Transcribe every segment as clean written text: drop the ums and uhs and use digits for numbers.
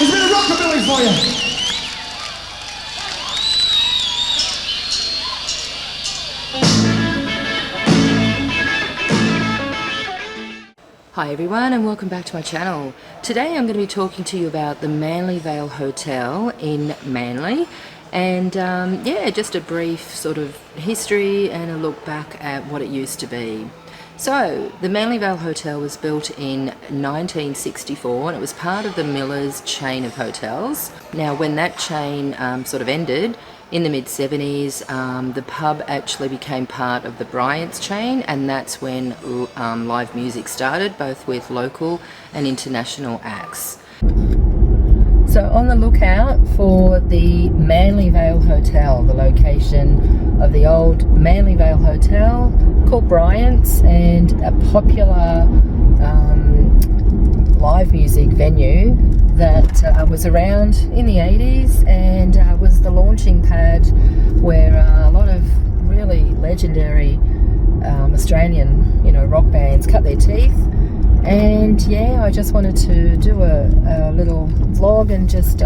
There's a bit of rockabilly for you. Hi everyone and welcome back to my channel. Today I'm going to be talking to you about the Manly Vale Hotel in Manly and yeah, just a brief sort of history and a look back at what it used to be. So the Manly Vale Hotel was built in 1964 and it was part of the Miller's chain of hotels. Now when that chain sort of ended in the mid-70s, the pub actually became part of the Bryants chain, and that's when live music started, both with local and international acts. So on the lookout for the Manly Vale Hotel, the location of the old Manly Vale Hotel called Bryants, and a popular live music venue that was around in the 80s and was the launching pad where a lot of really legendary Australian, rock bands cut their teeth. And yeah, I just wanted to do a little vlog and just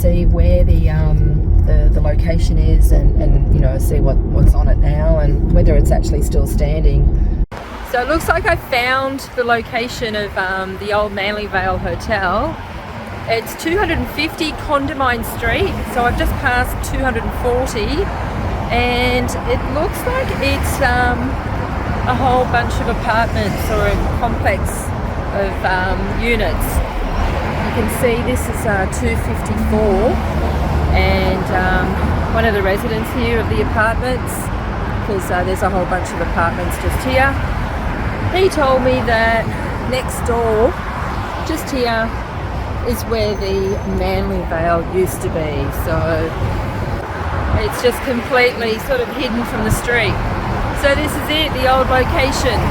see where the location is and see what's on it now and whether it's actually still standing. So it looks like I found the location of the old Manly Vale Hotel. It's 250 Condamine Street, so I've just passed 240, and it looks like it's a whole bunch of apartments or a complex of units. You can see this is 254, and one of the residents here of the apartments, because there's a whole bunch of apartments just here. He told me that next door, just here, is where the Manly Vale used to be. So it's just completely sort of hidden from the street. So this is it, the old location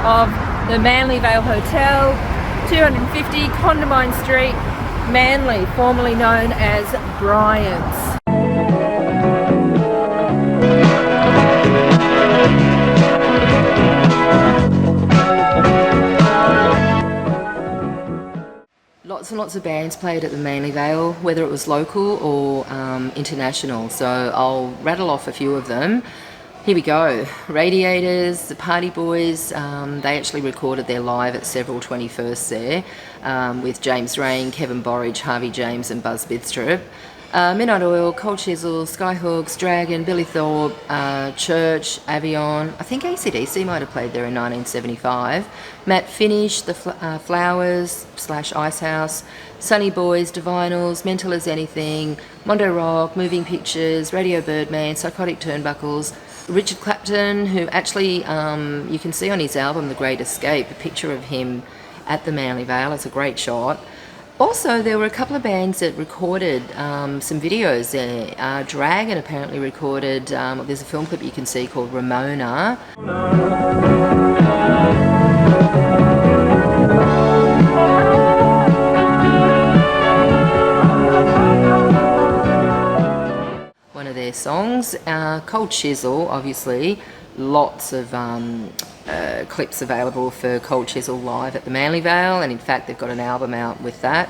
of the Manly Vale Hotel, 250 Condamine Street, Manly, formerly known as Bryants. Lots and lots of bands played at the Manly Vale, whether it was local or international, so I'll rattle off a few of them. Here we go. Radiators, the Party Boys, they actually recorded their live at several 21sts there with James Rain, Kevin Borridge, Harvey James and Buzz Bidstrup. Midnight Oil, Cold Chisel, Skyhooks, Dragon, Billy Thorpe, Church, Avion. I think AC/DC might have played there in 1975. Matt Finish, The Flowers / Icehouse, Sunny Boys, Divinals, Mental as Anything, Mondo Rock, Moving Pictures, Radio Birdman, Psychotic Turnbuckles, Richard Clapton, who actually you can see on his album The Great Escape a picture of him at the Manly Vale. It's a great shot. Also, there were a couple of bands that recorded some videos there. Dragon apparently recorded, there's a film clip you can see called Ramona. One of their songs. Cold Chisel, obviously, lots of clips available for Cold Chisel live at the Manly Vale, and in fact they've got an album out with that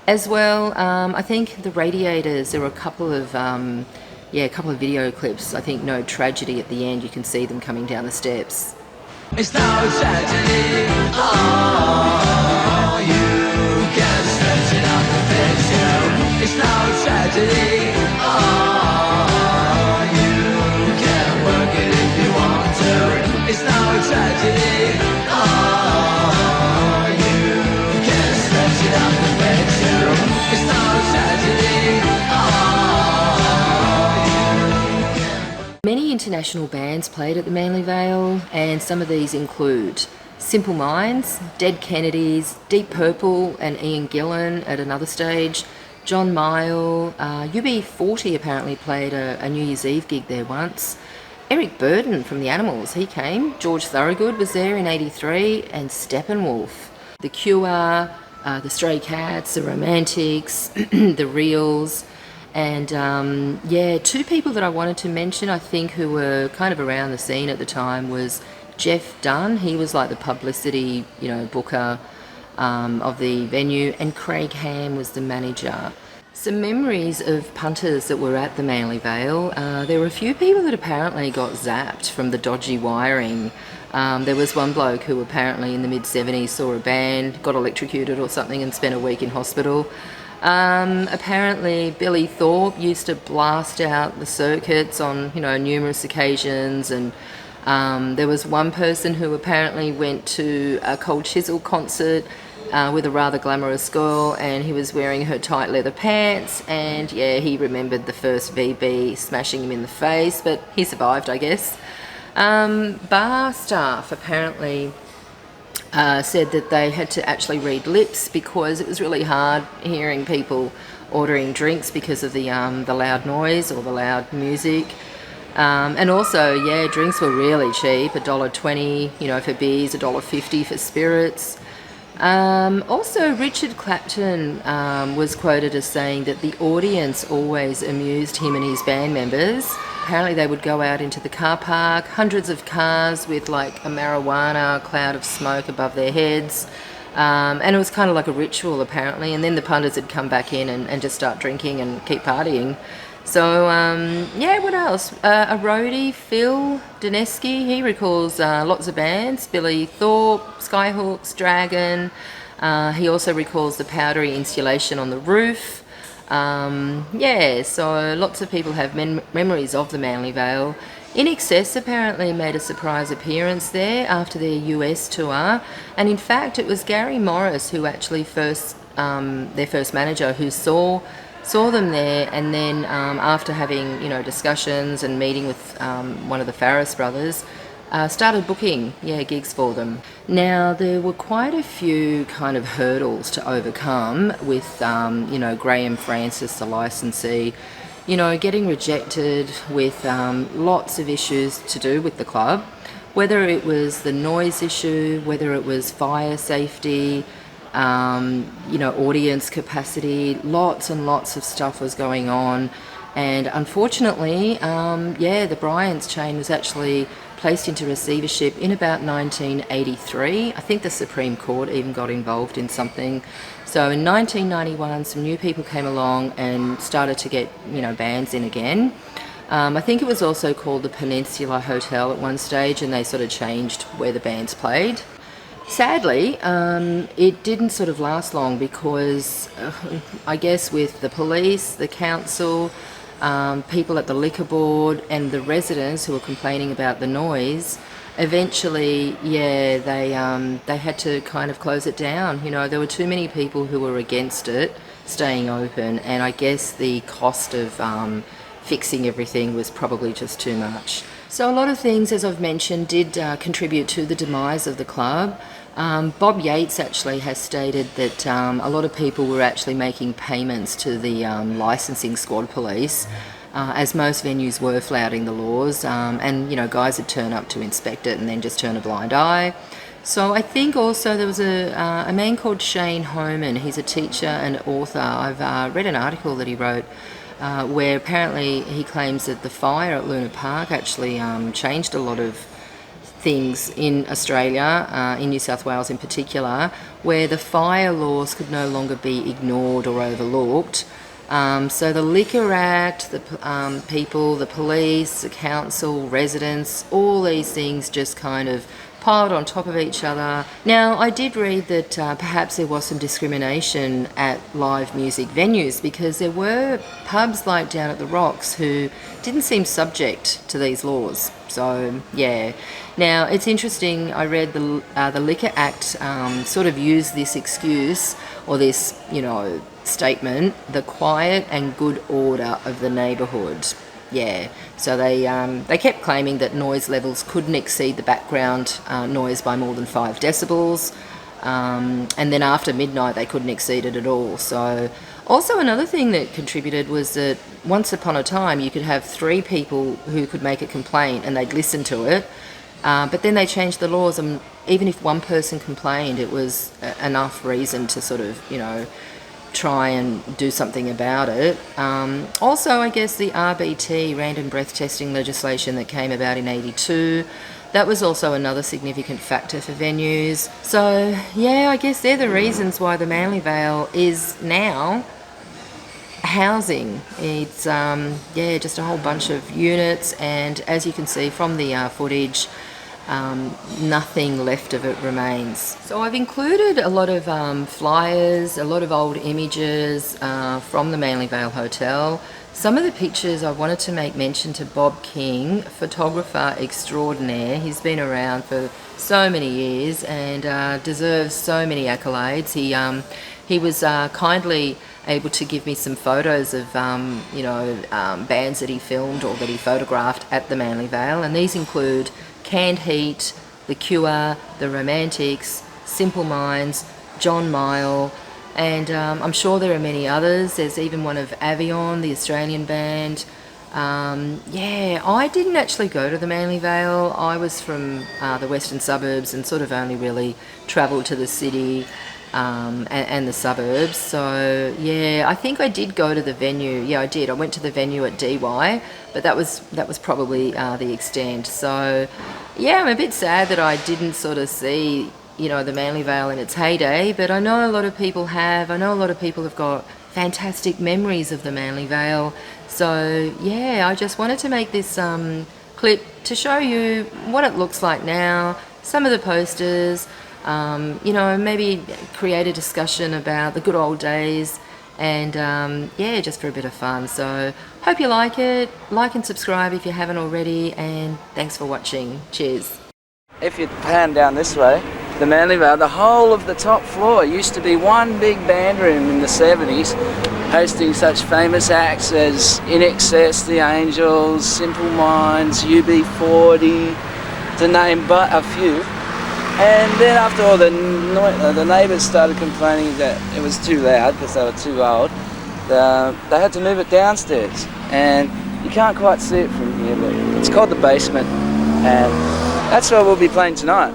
as well. I think the Radiators, there were a couple of video clips. I think No Tragedy at the end, you can see them coming down the steps. It's no tragedy, oh, you can stretch it out to fix you. It's no tragedy, oh, you can work it if you want to. It's no tragedy, oh, you can stretch it out to fix you. It's no tragedy, Many international bands played at the Manly Vale, and some of these include Simple Minds, Dead Kennedys, Deep Purple and Ian Gillan at another stage, John Mayall, UB40 apparently played a New Year's Eve gig there once, Eric Burden from the Animals, he came, George Thorogood was there in '83, and Steppenwolf. The Cure, the Stray Cats, the Romantics, the Reels, and yeah, two people that I wanted to mention, I think, who were kind of around the scene at the time was Jeff Dunn. He was like the publicity, booker of the venue, and Craig Ham was the manager. Some memories of punters that were at the Manly Vale. There were a few people that apparently got zapped from the dodgy wiring. There was one bloke who apparently in the mid-70s saw a band, got electrocuted or something, and spent a week in hospital. Apparently Billy Thorpe used to blast out the circuits on, numerous occasions, and there was one person who apparently went to a Cold Chisel concert with a rather glamorous girl, and he was wearing her tight leather pants, and he remembered the first VB smashing him in the face, but he survived, I guess. Bar staff apparently said that they had to actually read lips because it was really hard hearing people ordering drinks because of the loud noise or the loud music. And also, drinks were really cheap, $1.20, for beers, $1.50 for spirits. Also, Richard Clapton was quoted as saying that the audience always amused him and his band members. Apparently they would go out into the car park, hundreds of cars with like a marijuana cloud of smoke above their heads. And it was kind of like a ritual apparently, and then the punters would come back in and just start drinking and keep partying. So, what else? A roadie, Phil Dineski, he recalls lots of bands, Billy Thorpe, Skyhawks, Dragon. He also recalls the powdery insulation on the roof. So lots of people have memories of the Manly Vale. In Excess apparently made a surprise appearance there after their US tour, and in fact it was Gary Morris who actually their first manager, who saw them there, and then after having discussions and meeting with one of the Farris brothers, started booking gigs for them. Now there were quite a few kind of hurdles to overcome with Graham Francis, the licensee, getting rejected with lots of issues to do with the club, whether it was the noise issue, whether it was fire safety, audience capacity. Lots and lots of stuff was going on, and unfortunately the Bryants chain was actually placed into receivership in about 1983. I think the Supreme Court even got involved in something. So in 1991 some new people came along and started to get bands in again. I think it was also called the Peninsula Hotel at one stage, and they sort of changed where the bands played. Sadly, it didn't sort of last long because I guess with the police, the council, people at the liquor board and the residents who were complaining about the noise, eventually they had to kind of close it down. There were too many people who were against it staying open, and I guess the cost of fixing everything was probably just too much. So a lot of things, as I've mentioned, did contribute to the demise of the club. Bob Yates actually has stated that a lot of people were actually making payments to the licensing squad police, as most venues were flouting the laws, and guys would turn up to inspect it and then just turn a blind eye. So I think also there was a man called Shane Homan. He's a teacher and author. I've read an article that he wrote where apparently he claims that the fire at Luna Park actually changed a lot of things in Australia, in New South Wales in particular, where the fire laws could no longer be ignored or overlooked. So the Liquor Act, the people, the police, the council, residents, all these things just kind of piled on top of each other. Now, I did read that perhaps there was some discrimination at live music venues, because there were pubs like down at the Rocks who didn't seem subject to these laws. So, Now, it's interesting, I read the Liquor Act sort of used this excuse, or this, statement, the quiet and good order of the neighbourhood. So they kept claiming that noise levels couldn't exceed the background noise by more than 5 decibels, and then after midnight they couldn't exceed it at all. So also another thing that contributed was that once upon a time you could have 3 people who could make a complaint and they'd listen to it, but then they changed the laws, and even if one person complained, it was enough reason to sort of, try and do something about it. Also, I guess the RBT, random breath testing legislation that came about in 82, that was also another significant factor for venues. So yeah, I guess they're the reasons why the Manly Vale is now housing. It's just a whole bunch of units, and as you can see from the footage, nothing left of it remains. So I've included a lot of flyers, a lot of old images from the Manly Vale Hotel. Some of the pictures I wanted to make mention to Bob King, photographer extraordinaire. He's been around for so many years and deserves so many accolades. He was kindly able to give me some photos of bands that he filmed or that he photographed at the Manly Vale, and these include Canned Heat, The Cure, The Romantics, Simple Minds, John Mayall, and I'm sure there are many others. There's even one of Avion, the Australian band. I didn't actually go to the Manly Vale. I was from the western suburbs and sort of only really travelled to the city and the suburbs. So yeah, I think I did go to the venue. Yeah, I did. I went to the venue at DY, but that was probably the extent. So yeah, I'm a bit sad that I didn't sort of see the Manly Vale in its heyday, but I know a lot of people have. I know a lot of people have got fantastic memories of the Manly Vale. So yeah, I just wanted to make this clip to show you what it looks like now, some of the posters, maybe create a discussion about the good old days, and just for a bit of fun. So hope you like it. Like and subscribe if you haven't already, and thanks for watching. Cheers. If you pan down this way, the Manly Vale, the whole of the top floor used to be one big band room in the 70s, hosting such famous acts as In Excess, The Angels, Simple Minds, UB40, to name but a few. And then after all, the neighbours started complaining that it was too loud because they were too old. They had to move it downstairs, and you can't quite see it from here, but it's called the basement, and that's where we'll be playing tonight.